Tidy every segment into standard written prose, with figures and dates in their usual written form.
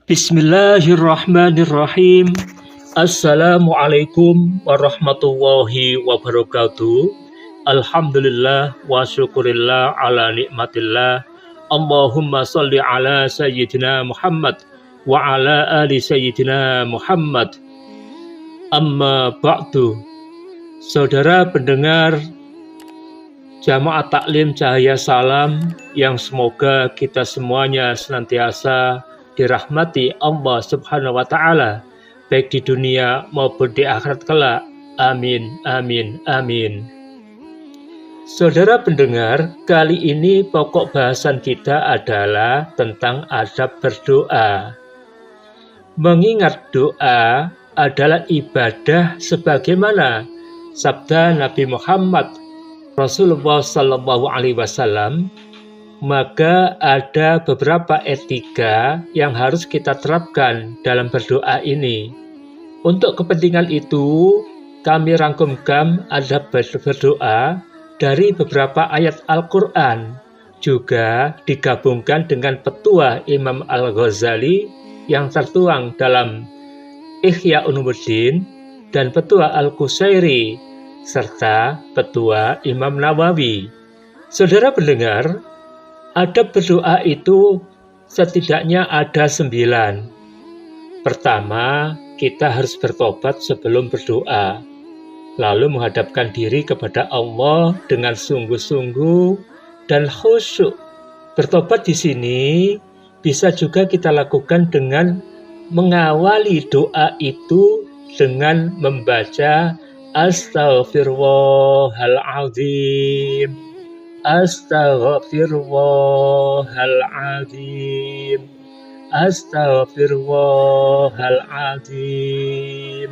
Bismillahirrahmanirrahim. Assalamualaikum warahmatullahi wabarakatuh. Alhamdulillah wa syukurillah ala nikmatillah. Allahumma salli ala sayyidina Muhammad wa ala ali sayyidina Muhammad. Amma ba'du. Saudara pendengar Jamaah Taklim Cahaya Salam yang semoga kita semuanya senantiasa dirahmati Allah Subhanahu wa Ta'ala, baik di dunia maupun di akhirat kelak. Amin, amin, amin. Saudara pendengar, kali ini pokok bahasan kita adalah tentang adab berdoa. Mengingat doa adalah ibadah sebagaimana sabda Nabi Muhammad Rasulullah Sallallahu Alaihi Wasallam, maka ada beberapa etika yang harus kita terapkan dalam berdoa ini. Untuk kepentingan itu, kami rangkumkan adab berdoa dari beberapa ayat Al-Quran, juga digabungkan dengan petua Imam Al-Ghazali yang tertuang dalam Ihya Ulumuddin dan petua Al-Qusairi serta petua Imam Nawawi. Saudara pendengar, adab berdoa itu setidaknya ada 9. Pertama, kita harus bertobat sebelum berdoa, lalu menghadapkan diri kepada Allah dengan sungguh-sungguh dan khusyuk. Bertobat di sini bisa juga kita lakukan dengan mengawali doa itu dengan membaca Astaghfirullahaladzim, Astaghfirullahaladzim, Astaghfirullahaladzim.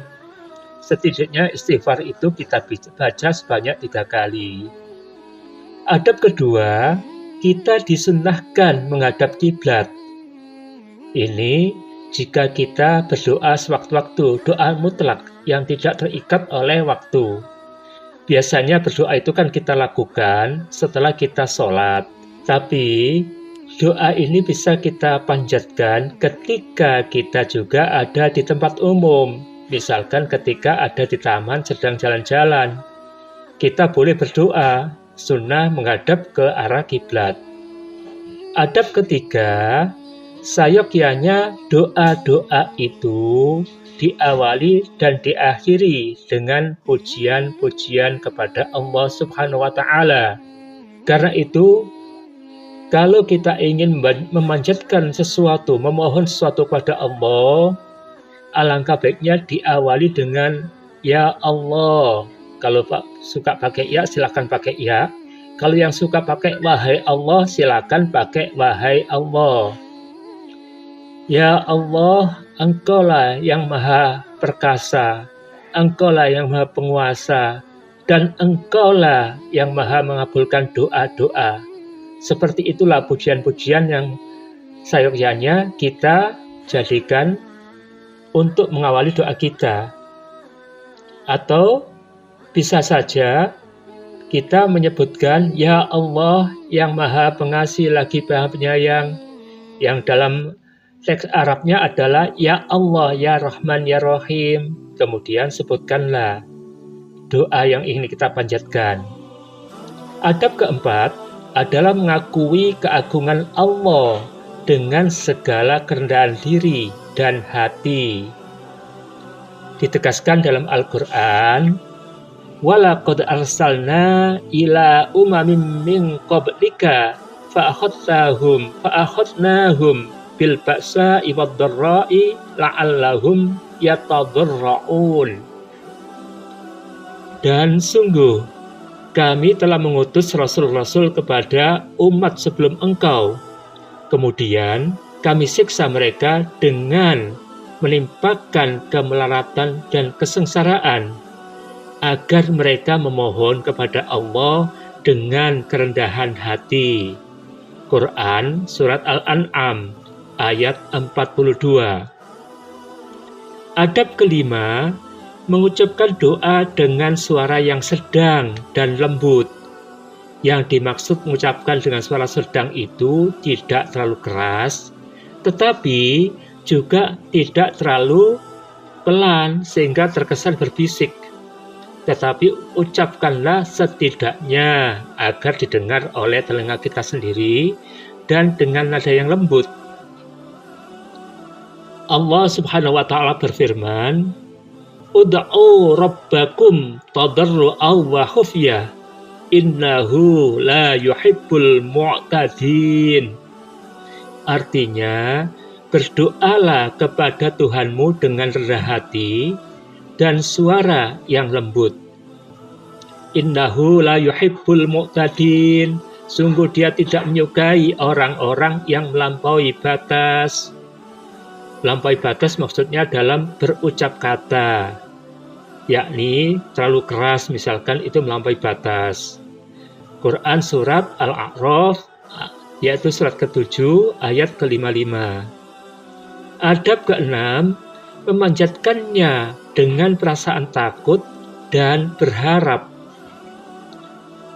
Setidaknya istighfar itu kita baca sebanyak 3 kali. Adab kedua, kita disunnahkan menghadap kiblat. Ini jika kita berdoa sewaktu-waktu, doa mutlak yang tidak terikat oleh waktu. Biasanya berdoa itu kan kita lakukan setelah kita sholat. Tapi doa ini bisa kita panjatkan ketika kita juga ada di tempat umum. Misalkan ketika ada di taman sedang jalan-jalan. Kita boleh berdoa, sunnah menghadap ke arah kiblat. Adab ketiga, sayogyanya doa-doa itu diawali dan diakhiri dengan pujian-pujian kepada Allah Subhanahu wa Ta'ala. Karena itu, kalau kita ingin memanjatkan sesuatu, memohon sesuatu kepada Allah, alangkah baiknya diawali dengan Ya Allah. Kalau suka pakai ya, silakan pakai ya. Kalau yang suka pakai wahai Allah, silakan pakai wahai Allah. Ya Allah, Engkaulah yang maha perkasa, Engkaulah yang maha penguasa, dan Engkaulah yang maha mengabulkan doa-doa. Seperti itulah pujian-pujian yang sayogyanya kita jadikan untuk mengawali doa kita. Atau bisa saja kita menyebutkan Ya Allah yang maha pengasih lagi maha penyayang, yang dalam teks Arabnya adalah Ya Allah, Ya Rahman, Ya Rahim. Kemudian sebutkanlah doa yang ingin kita panjatkan. Adab keempat adalah mengakui keagungan Allah dengan segala kerendahan diri dan hati. Ditegaskan dalam Al-Quran, Walaqad arsalna ila umamin min qablika fa'akhadnahum bil ba'sa'i wad dharra'i la'allahum yatadarra'un. Dan sungguh kami telah mengutus rasul-rasul kepada umat sebelum engkau. Kemudian kami siksa mereka dengan menimpakan kemelaratan dan kesengsaraan agar mereka memohon kepada Allah dengan kerendahan hati. Quran Surat Al-An'am ayat 42. Adab kelima, mengucapkan doa dengan suara yang sedang dan lembut. Yang dimaksud mengucapkan dengan suara sedang itu tidak terlalu keras, tetapi juga tidak terlalu pelan sehingga terkesan berbisik, tetapi ucapkanlah setidaknya agar didengar oleh telinga kita sendiri dan dengan nada yang lembut. Allah Subhanahu wa taala berfirman, "Ud'u rabbakum tadarru'an wa khufyah, innahu la yuhibbul mu'tadin." Artinya, berdoalah kepada Tuhanmu dengan rendah hati dan suara yang lembut. Innahu la yuhibbul mu'tadin. Sungguh dia tidak menyukai orang-orang yang melampaui batas. Melampaui batas maksudnya dalam berucap kata, yakni terlalu keras misalkan, itu melampaui batas. Quran surat Al-A'raf, yaitu surat ke-7 ayat ke-55. Adab ke-6, memanjatkannya dengan perasaan takut dan berharap.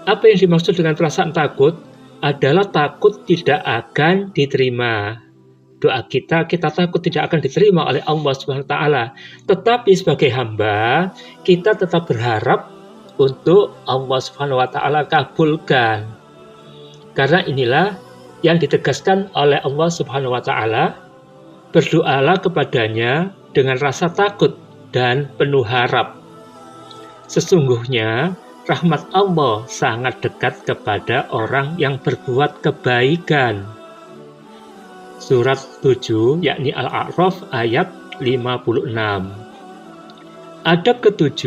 Apa yang dimaksud dengan perasaan takut? Adalah takut tidak akan diterima doa kita takut tidak akan diterima oleh Allah Subhanahu wa taala. Tetapi sebagai hamba, kita tetap berharap untuk Allah Subhanahu wa taala kabulkan. Karena inilah yang ditegaskan oleh Allah Subhanahu wa taala, berdoalah kepadanya dengan rasa takut dan penuh harap. Sesungguhnya rahmat Allah sangat dekat kepada orang yang berbuat kebaikan. Surat 7, yakni Al-A'raf ayat 56. Adab ke-7,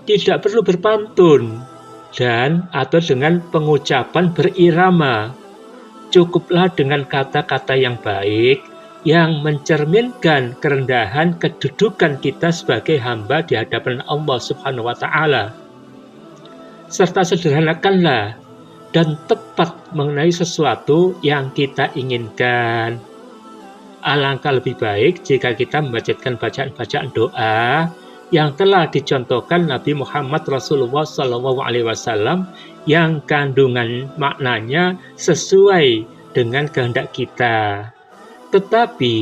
tidak perlu berpantun dan atau dengan pengucapan berirama. Cukuplah dengan kata-kata yang baik yang mencerminkan kerendahan kedudukan kita sebagai hamba di hadapan Allah Subhanahu wa taala. Serta sederhanakanlah dan tepat mengenai sesuatu yang kita inginkan. Alangkah lebih baik jika kita membacakan bacaan-bacaan doa yang telah dicontohkan Nabi Muhammad Rasulullah SAW yang kandungan maknanya sesuai dengan kehendak kita. Tetapi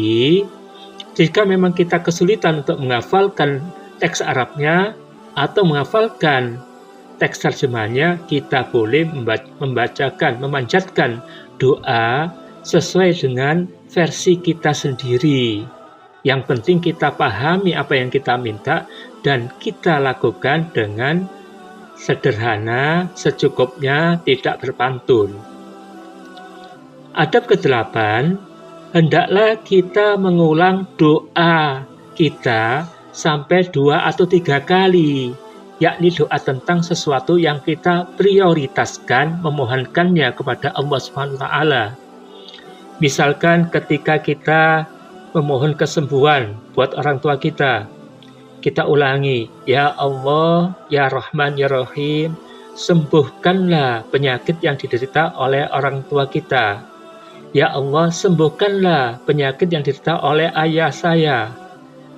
jika memang kita kesulitan untuk menghafalkan teks Arabnya atau menghafalkan teks terjemahnya, kita boleh memanjatkan doa sesuai dengan versi kita sendiri. Yang penting kita pahami apa yang kita minta dan kita lakukan dengan sederhana, secukupnya, tidak berpantun. Adab ke-8, hendaklah kita mengulang doa kita sampai 2 atau 3 kali, yakni doa tentang sesuatu yang kita prioritaskan memohonkannya kepada Allah Subhanahu wa taala. Misalkan ketika kita memohon kesembuhan buat orang tua kita, kita ulangi, ya Allah, ya Rahman, ya Rahim, sembuhkanlah penyakit yang diderita oleh orang tua kita. Ya Allah, sembuhkanlah penyakit yang diderita oleh ayah saya.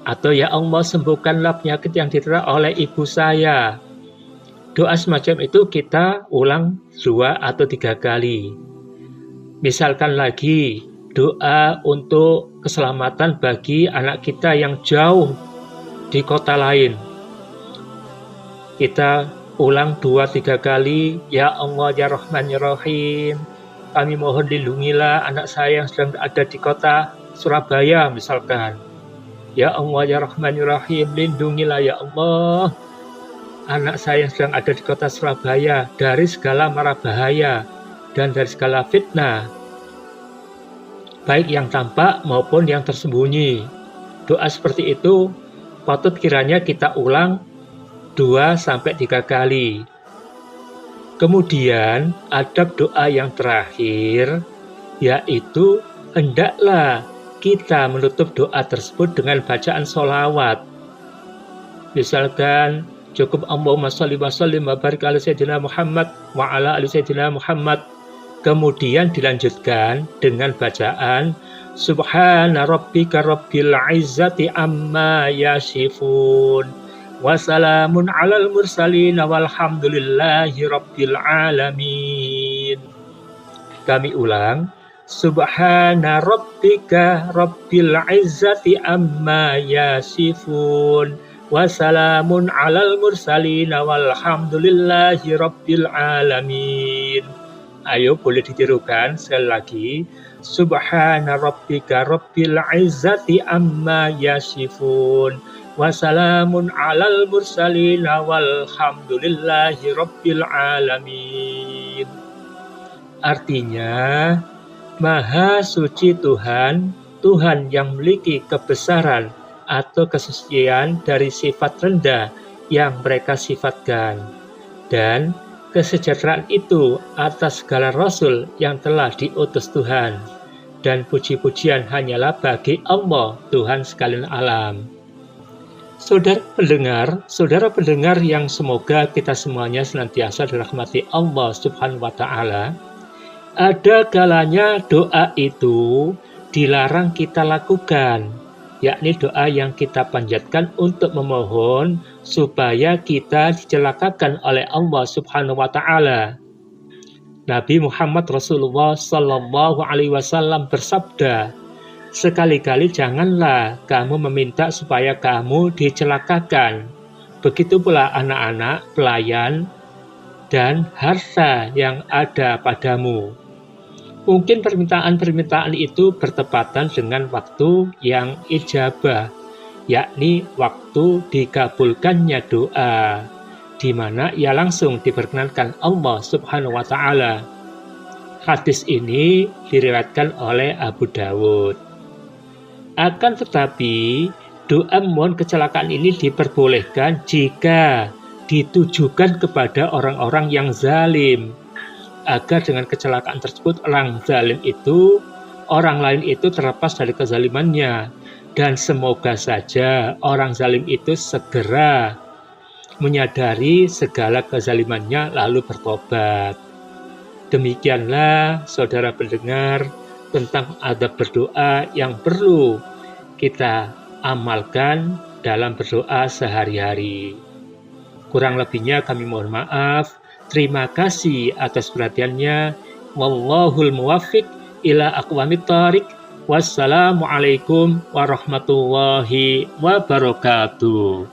Atau ya Allah, sembuhkanlah penyakit yang diderita oleh ibu saya. Doa semacam itu kita ulang 2 atau 3 kali. Misalkan lagi, doa untuk keselamatan bagi anak kita yang jauh di kota lain. Kita ulang 2-3 kali, ya Allah, ya Rahman, ya Rahim, kami mohon lindungilah anak saya yang sedang ada di kota Surabaya misalkan. Ya Allah, ya Rahman, ya Rahim, lindungilah ya Allah anak saya yang sedang ada di kota Surabaya dari segala mara bahaya dan dari segala fitnah, baik yang tampak maupun yang tersembunyi. Doa seperti itu patut kiranya kita ulang 2-3 kali. Kemudian adab doa yang terakhir, yaitu hendaklah kita menutup doa tersebut dengan bacaan sholawat. Misalkan cukup Allahumma sholli wa sallim wa barik ala sayyidina Muhammad wa ala ali sayyidina Muhammad. Kemudian dilanjutkan dengan bacaan Subhana rabbika rabbil izzati amma yasifun wa salamun alal mursalin walhamdulillahi rabbil alamin. Kami ulang, Subhana rabbika rabbil izzati amma yasifun. Wassalamun alal mursalin walhamdulillahi rabbil alamin. Ayo boleh ditirukan sekali lagi. Subhana rabbika rabbil izzati amma yasifun. Wassalamun alal mursalin walhamdulillahi rabbil alamin. Artinya, Maha suci Tuhan, Tuhan yang memiliki kebesaran atau kesucian dari sifat rendah yang mereka sifatkan. Dan kesejahteraan itu atas segala Rasul yang telah diutus Tuhan. Dan puji-pujian hanyalah bagi Allah, Tuhan sekalian alam. Saudara pendengar yang semoga kita semuanya senantiasa dirahmati Allah Subhanahu wa Ta'ala. Ada kalanya doa itu dilarang kita lakukan, yakni doa yang kita panjatkan untuk memohon supaya kita dicelakakan oleh Allah Subhanahu wa Ta'ala. Nabi Muhammad Rasulullah Sallallahu Alaihi Wasallam bersabda, sekali-kali janganlah kamu meminta supaya kamu dicelakakan. Begitu pula anak-anak, pelayan, dan harta yang ada padamu. Mungkin permintaan-permintaan itu bertepatan dengan waktu yang ijabah, yakni waktu dikabulkannya doa, di mana ia langsung diperkenankan Allah Subhanahu wa Ta'ala. Hadis ini diriwayatkan oleh Abu Dawud. Akan tetapi, doa mohon kecelakaan ini diperbolehkan jika ditujukan kepada orang-orang yang zalim, agar dengan kecelakaan tersebut orang zalim itu, orang lain itu terlepas dari kezalimannya. Dan semoga saja orang zalim itu segera menyadari segala kezalimannya lalu bertobat. Demikianlah saudara pendengar tentang adab berdoa yang perlu kita amalkan dalam berdoa sehari-hari. Kurang lebihnya kami mohon maaf. Terima kasih atas perhatiannya. Wallahul muwaffiq ila aqwamit thariq. Wassalamualaikum warahmatullahi wabarakatuh.